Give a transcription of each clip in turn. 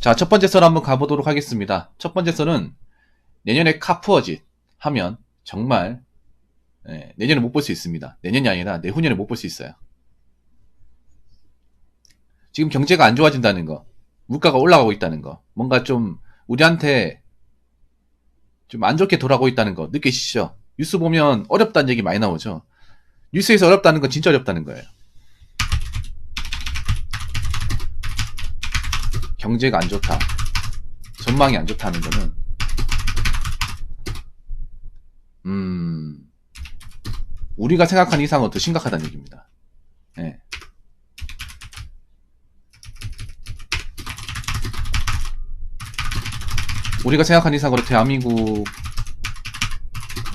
자, 첫 번째 썰 한번 가보도록 하겠습니다. 첫 번째 썰은 내년에 카푸어짓 하면 정말 내년에 못 볼 수 있습니다. 내년이 아니라 내후년에 못 볼 수 있어요. 지금 경제가 안 좋아진다는 거, 물가가 올라가고 있다는 거, 뭔가 좀 우리한테 좀 안 좋게 돌아가고 있다는 거 느끼시죠? 뉴스 보면 어렵다는 얘기 많이 나오죠? 뉴스에서 어렵다는 건 진짜 어렵다는 거예요. 경제가 안 좋다, 전망이 안 좋다는 거는 우리가 생각한 이상은 더 심각하다는 얘기입니다. 네. 우리가 생각한 이상으로 대한민국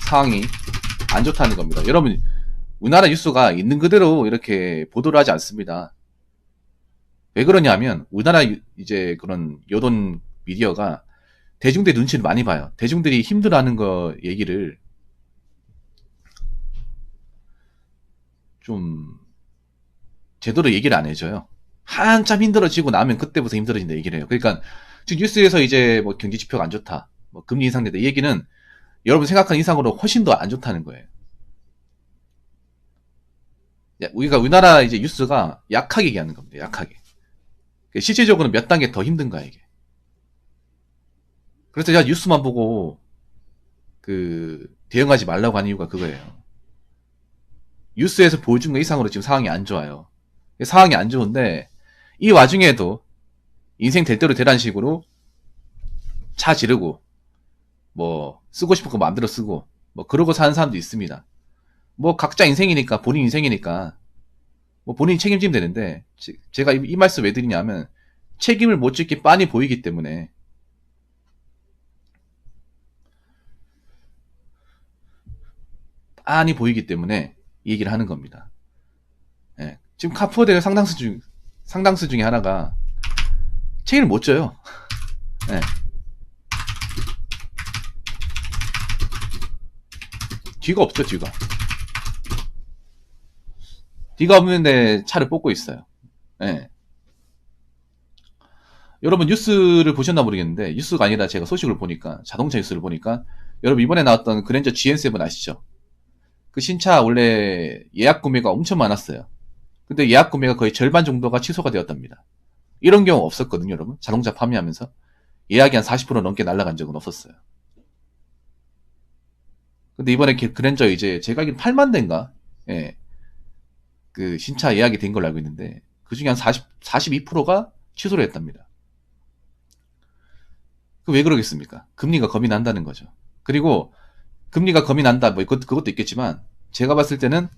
상황이 안 좋다는 겁니다. 여러분, 우리나라 뉴스가 있는 그대로 이렇게 보도를 하지 않습니다. 왜 그러냐면 우리나라 이제 그런 여론 미디어가 대중들의 눈치를 많이 봐요. 대중들이 힘들어하는 거 얘기를 좀 제대로 얘기를 안 해줘요. 한참 힘들어지고 나면 그때부터 힘들어진다 얘기를 해요. 그러니까 지금 뉴스에서 이제 뭐 경기 지표가 안 좋다, 뭐 금리 인상된다 이 얘기는 여러분 생각한 이상으로 훨씬 더 안 좋다는 거예요. 우리가 우리나라 이제 뉴스가 약하게 얘기하는 겁니다. 약하게. 실질적으로 몇 단계 더 힘든 거야 이게. 그래서 제가 뉴스만 보고 대응하지 말라고 하는 이유가 그거예요. 뉴스에서 보여준 것 이상으로 지금 상황이 안 좋아요. 상황이 안 좋은데 이 와중에도 인생 될 대로 되라는 식으로 차 지르고 뭐 쓰고 싶은 거 마음대로 쓰고 뭐 그러고 사는 사람도 있습니다. 뭐 각자 인생이니까, 본인 인생이니까 뭐 본인이 책임지면 되는데, 제가 이 말씀 왜 드리냐면 책임을 못 짓기 빤히 보이기 때문에 이 얘기를 하는 겁니다. 예. 지금 카푸어대의 상당수 중에 하나가 책임을 못 져요. 예. 뒤가 없죠, 뒤가. 뒤가 없는데 차를 뽑고 있어요. 예. 여러분 뉴스를 보셨나 모르겠는데, 뉴스가 아니라 제가 소식을 보니까, 자동차 뉴스를 보니까, 여러분 이번에 나왔던 그랜저 GN7 아시죠? 그 신차 원래 예약 구매가 엄청 많았어요. 근데 예약 구매가 거의 절반 정도가 취소가 되었답니다. 이런 경우 없었거든요, 여러분. 자동차 판매하면서 예약이 한 40% 넘게 날아간 적은 없었어요. 근데 이번에 그랜저 이제 제가 알기로 8만 대인가? 예. 그 신차 예약이 된 걸로 알고 있는데 그 중에 한 42%가 취소를 했답니다. 그 왜 그러겠습니까? 금리가 겁이 난다는 거죠. 그리고 금리가 겁이 난다, 뭐 그것도 있겠지만 제가 봤을 때는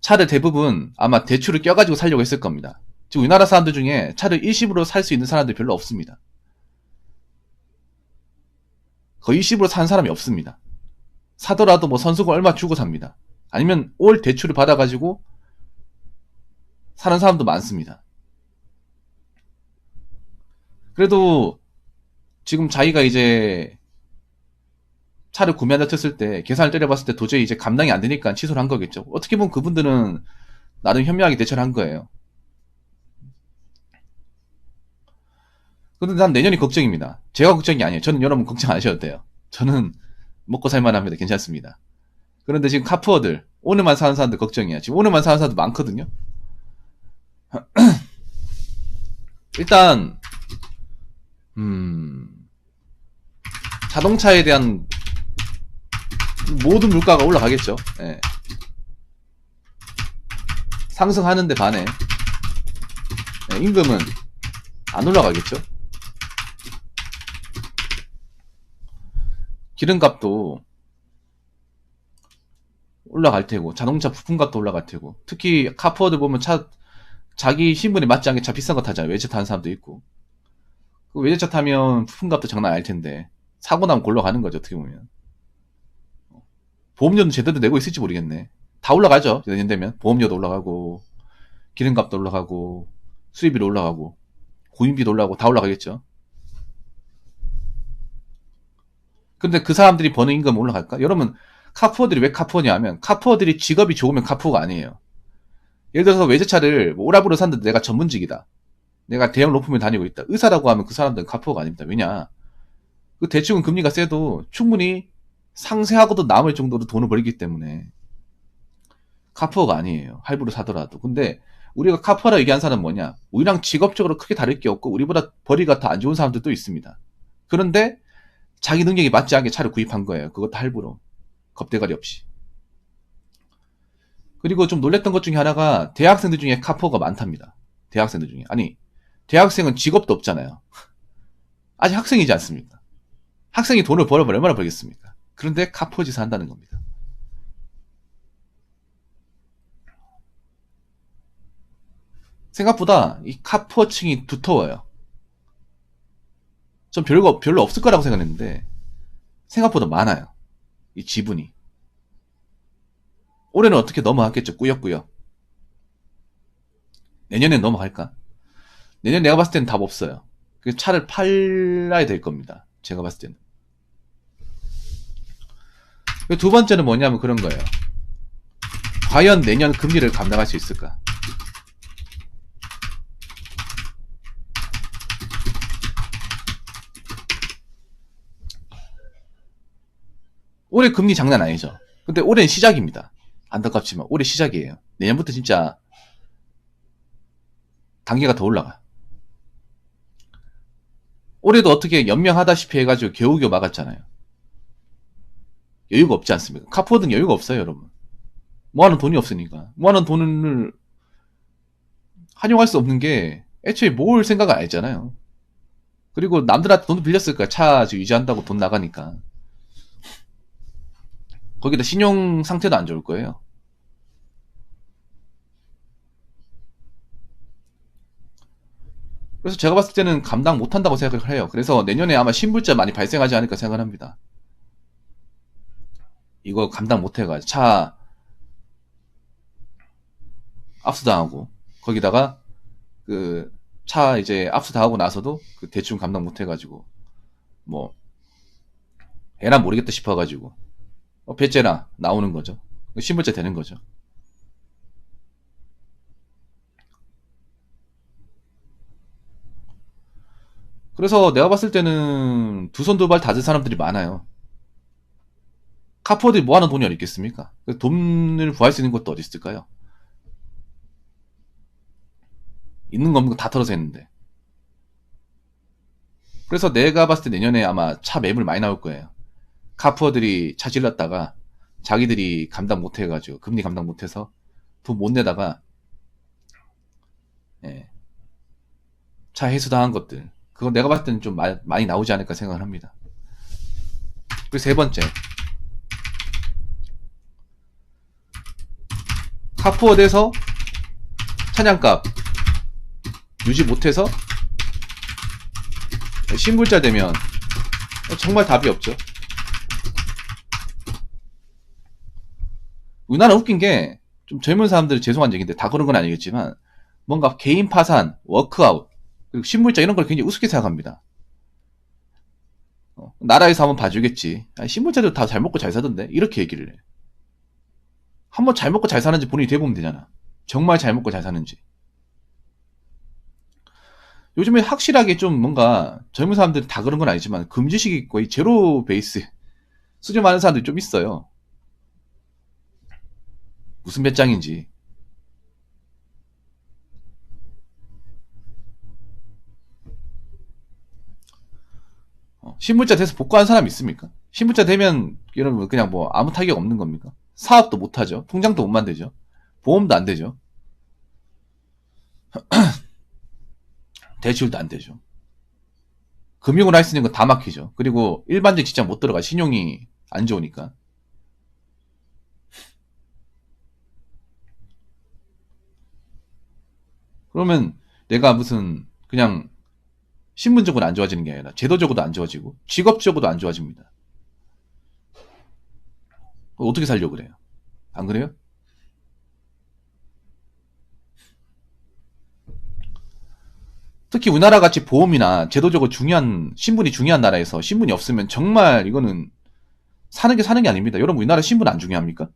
차를 대부분 아마 대출을 껴가지고 살려고 했을 겁니다. 지금 우리나라 사람들 중에 차를 일시불로 살 수 있는 사람들이 별로 없습니다. 거의 일시불로 사는 사람이 없습니다. 사더라도 뭐 선수금 얼마 주고 삽니다. 아니면 올 대출을 받아가지고 사는 사람도 많습니다. 그래도 지금 자기가 이제 차를 구매한다 쳤을 때 계산을 때려봤을 때 도저히 이제 감당이 안 되니까 취소를 한 거겠죠. 어떻게 보면 그분들은 나름 현명하게 대처를 한 거예요. 근데 난 내년이 걱정입니다. 제가 걱정이 아니에요. 저는 여러분 걱정 안 하셔도 돼요. 저는 먹고 살만 합니다. 괜찮습니다. 그런데 지금 카푸어들, 오늘만 사는 사람들 걱정이야. 지금 오늘만 사는 사람들 많거든요. 일단 자동차에 대한 모든 물가가 올라가겠죠. 예. 상승하는데 반해 임금은 안 올라가겠죠. 기름값도 올라갈 테고, 자동차 부품값도 올라갈 테고, 특히 카푸어들 보면 자기 신분에 맞지 않게 차 비싼 거 타잖아요. 외제 타는 사람도 있고. 그 외제차 타면 부품값도 장난 아닐 텐데 사고 나면 골러 가는 거죠. 어떻게 보면 보험료는 제대로 내고 있을지 모르겠네. 다 올라가죠. 내년 되면 보험료도 올라가고 기름값도 올라가고 수리비도 올라가고 고인비도 올라가고 다 올라가겠죠. 근데 그 사람들이 버는 임금은 올라갈까? 여러분, 카푸어들이 왜 카푸어냐 하면 카푸어들이 직업이 좋으면 카푸어가 아니에요. 예를 들어서 외제차를 뭐 오라브로 샀는데 내가 전문직이다. 내가 대형 로펌에 다니고 있다. 의사라고 하면 그 사람들은 카푸어가 아닙니다. 왜냐? 그 대출은 금리가 세도 충분히 상쇄하고도 남을 정도로 돈을 벌기 때문에 카푸어가 아니에요. 할부로 사더라도. 근데 우리가 카푸어라 얘기한 사람은 뭐냐? 우리랑 직업적으로 크게 다를 게 없고 우리보다 벌이가 더 안 좋은 사람들도 있습니다. 그런데 자기 능력이 맞지 않게 차를 구입한 거예요. 그것도 할부로. 겁대가리 없이. 그리고 좀 놀랬던 것 중에 하나가 대학생들 중에 카푸어가 많답니다. 대학생들 중에. 아니, 대학생은 직업도 없잖아요. 아직 학생이지 않습니까? 학생이 돈을 벌어보면 얼마나 벌겠습니까? 그런데 카푸어 짓을 한다는 겁니다. 생각보다 이 카푸어층이 두터워요. 좀 별로 없을 거라고 생각했는데 생각보다 많아요. 이 지분이. 올해는 어떻게 넘어갔겠죠. 꾸역꾸역. 내년엔 넘어갈까? 내년 내가 봤을 때는 답 없어요. 그 차를 팔아야 될 겁니다. 제가 봤을 때는. 두 번째는 뭐냐면 그런 거예요. 과연 내년 금리를 감당할 수 있을까? 올해 금리 장난 아니죠. 근데 올해는 시작입니다. 안타깝지만 올해 시작이에요. 내년부터 진짜 단계가 더 올라가. 올해도 어떻게 연명하다시피 해가지고 겨우겨우 막았잖아요. 여유가 없지 않습니까? 카푸어든 여유가 없어요, 여러분. 모아놓은 돈이 없으니까. 모아놓은 돈을 활용할 수 없는 게 애초에 뭘 생각을 안 했잖아요. 그리고 남들한테 돈도 빌렸을 거야. 차 유지한다고 돈 나가니까. 거기다 신용 상태도 안 좋을 거예요. 그래서 제가 봤을 때는 감당 못한다고 생각을 해요. 그래서 내년에 아마 신불자 많이 발생하지 않을까 생각을 합니다. 이거 감당 못해가지고 차 압수당하고 거기다가 그 차 이제 압수당하고 나서도 그 대충 감당 못해가지고 뭐 애나 모르겠다 싶어가지고 배째나 나오는 거죠. 신불자 되는 거죠. 그래서 내가 봤을 때는 두 손 두 발 다 든 사람들이 많아요. 카푸어들이 뭐하는 돈이 어디 있겠습니까? 돈을 구할 수 있는 것도 어디 있을까요? 있는 거 없는 거 다 털어서 했는데. 그래서 내가 봤을 때 내년에 아마 차 매물 많이 나올 거예요. 카푸어들이 차 질렀다가 자기들이 감당 못해가지고 금리 감당 못해서 돈 못 내다가 예, 차 회수당한 것들 그건 내가 봤을 때는 좀 많이 나오지 않을까 생각을 합니다. 그리고 세 번째 카푸어 돼서 차량값 유지 못해서 신불자 되면 정말 답이 없죠. 우리나라 웃긴 게 좀 젊은 사람들 죄송한 얘기인데 다 그런 건 아니겠지만 뭔가 개인 파산, 워크아웃 그리고 신불자 이런 걸 굉장히 우습게 생각합니다. 나라에서 한번 봐주겠지. 신불자들 다 잘 먹고 잘 사던데 이렇게 얘기를 해. 한번 잘 먹고 잘 사는지 본인이 돼보면 되잖아. 정말 잘 먹고 잘 사는지. 요즘에 확실하게 좀 뭔가 젊은 사람들이 다 그런 건 아니지만 금지식이 거의 제로 베이스 수준 많은 사람들이 좀 있어요. 무슨 배짱인지. 신분자 돼서 복구한 사람 있습니까? 신분자 되면 여러분 그냥 뭐 아무 타격 없는 겁니까? 사업도 못 하죠. 통장도 못 만들죠. 보험도 안 되죠. 대출도 안 되죠. 금융을 할 수 있는 건 다 막히죠. 그리고 일반적 직장 못 들어가. 신용이 안 좋으니까. 그러면 내가 무슨 그냥 신분적으로 안 좋아지는 게 아니라 제도적으로도 안 좋아지고 직업적으로도 안 좋아집니다. 어떻게 살려고 그래요? 안 그래요? 특히 우리나라 같이 보험이나 제도적으로 중요한 신분이 중요한 나라에서 신분이 없으면 정말 이거는 사는 게 아닙니다. 여러분 우리나라 신분 안 중요합니까?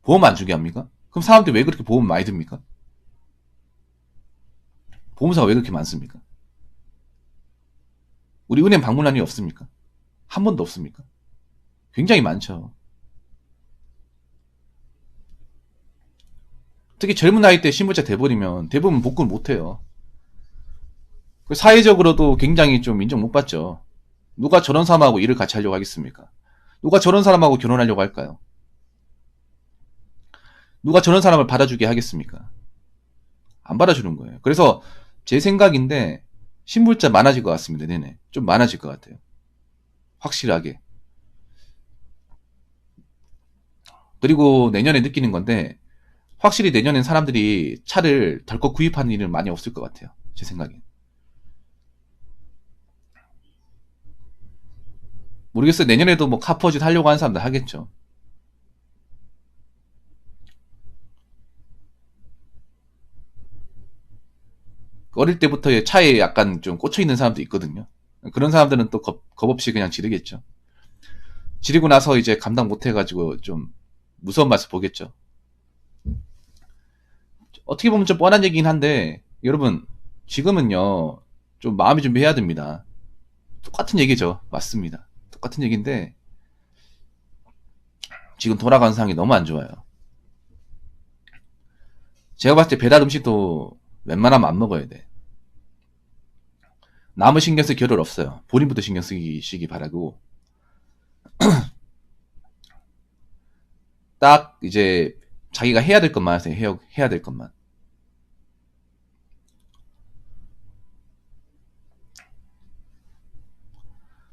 보험 안 중요합니까? 그럼 사람들이 왜 그렇게 보험 많이 듭니까? 보험사가 왜 그렇게 많습니까? 우리 은행 방문한이 없습니까? 한 번도 없습니까? 굉장히 많죠. 특히 젊은 나이 때 신분자 돼버리면 대부분 복구를 못해요. 사회적으로도 굉장히 좀 인정 못 받죠. 누가 저런 사람하고 일을 같이 하려고 하겠습니까? 누가 저런 사람하고 결혼하려고 할까요? 누가 저런 사람을 받아주게 하겠습니까? 안 받아주는 거예요. 그래서 제 생각인데 신불자 많아질 것 같습니다. 네네. 좀 많아질 것 같아요. 확실하게. 그리고 내년에 느끼는 건데 확실히 내년엔 사람들이 차를 덜컥 구입하는 일은 많이 없을 것 같아요. 제 생각엔. 모르겠어요. 내년에도 뭐 카포짓 하려고 하는 사람들 하겠죠. 어릴 때부터 차에 약간 좀 꽂혀 있는 사람도 있거든요. 그런 사람들은 또 겁 없이 그냥 지르겠죠. 지르고 나서 이제 감당 못 해가지고 좀 무서운 맛을 보겠죠. 어떻게 보면 좀 뻔한 얘기긴 한데 여러분 지금은요 좀 마음이 준비해야 됩니다. 똑같은 얘기죠. 맞습니다. 똑같은 얘기인데 지금 돌아가는 상황이 너무 안 좋아요. 제가 봤을 때 배달 음식도 웬만하면 안 먹어야 돼. 남의 신경 쓸 겨를 없어요. 본인부터 신경 쓰시기 바라고. 딱 이제 자기가 해야 될 것만 하세요. 해야 될 것만.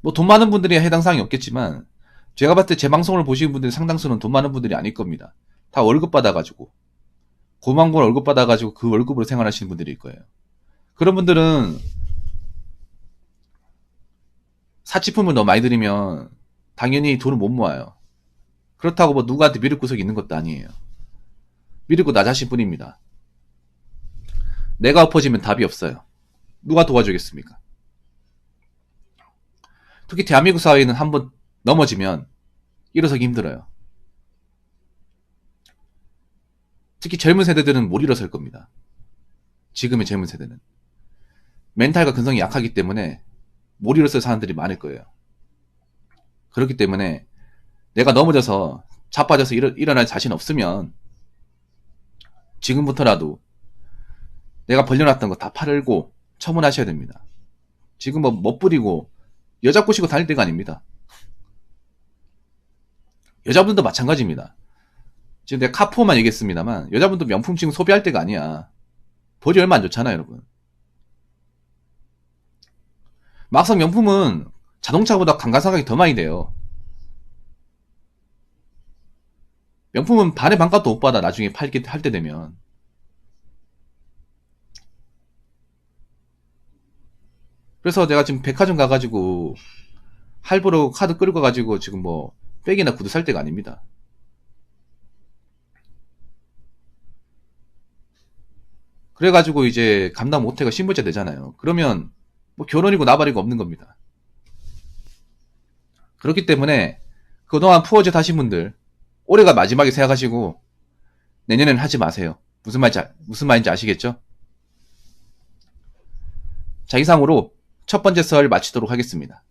뭐 돈 많은 분들이 해당 사항이 없겠지만 제가 봤을 때 제 방송을 보시는 분들이 상당수는 돈 많은 분들이 아닐 겁니다. 다 월급 받아가지고 고만 원 월급 받아가지고 그 월급으로 생활하시는 분들일 거예요. 그런 분들은 사치품을 너무 많이 들이면 당연히 돈을 못 모아요. 그렇다고 뭐 누구한테 미룰 구석이 있는 것도 아니에요. 미룰 거 나 자신뿐입니다. 내가 엎어지면 답이 없어요. 누가 도와주겠습니까? 특히 대한민국 사회는 한번 넘어지면 일어서기 힘들어요. 특히 젊은 세대들은 못 일어설 겁니다. 지금의 젊은 세대는. 멘탈과 근성이 약하기 때문에 못 일어설 사람들이 많을 거예요. 그렇기 때문에 내가 넘어져서 자빠져서 일어날 자신 없으면 지금부터라도 내가 벌려놨던 거 다 팔고 처분하셔야 됩니다. 지금 뭐 멋부리고 여자 꼬시고 다닐 때가 아닙니다. 여자분도 마찬가지입니다. 지금 내가 카푸어만 얘기했습니다만 여자분도 명품 지금 소비할 때가 아니야. 벌이 얼마 안 좋잖아요, 여러분. 막상 명품은 자동차보다 감가상각이 더 많이 돼요. 명품은 반의 반값도 못 받아, 나중에 팔게 할 때 되면. 그래서 내가 지금 백화점 가가지고 할부로 카드 끌고 가지고 지금 뭐 백이나 구두 살 때가 아닙니다. 그래가지고 이제 감당 못해가 신분자 되잖아요. 그러면 뭐 결혼이고 나발이고 없는 겁니다. 그렇기 때문에 그동안 푸어짓 하신 분들 올해가 마지막에 생각하시고 내년에는 하지 마세요. 무슨 말인지 아시겠죠? 자, 이상으로 첫 번째 썰 마치도록 하겠습니다.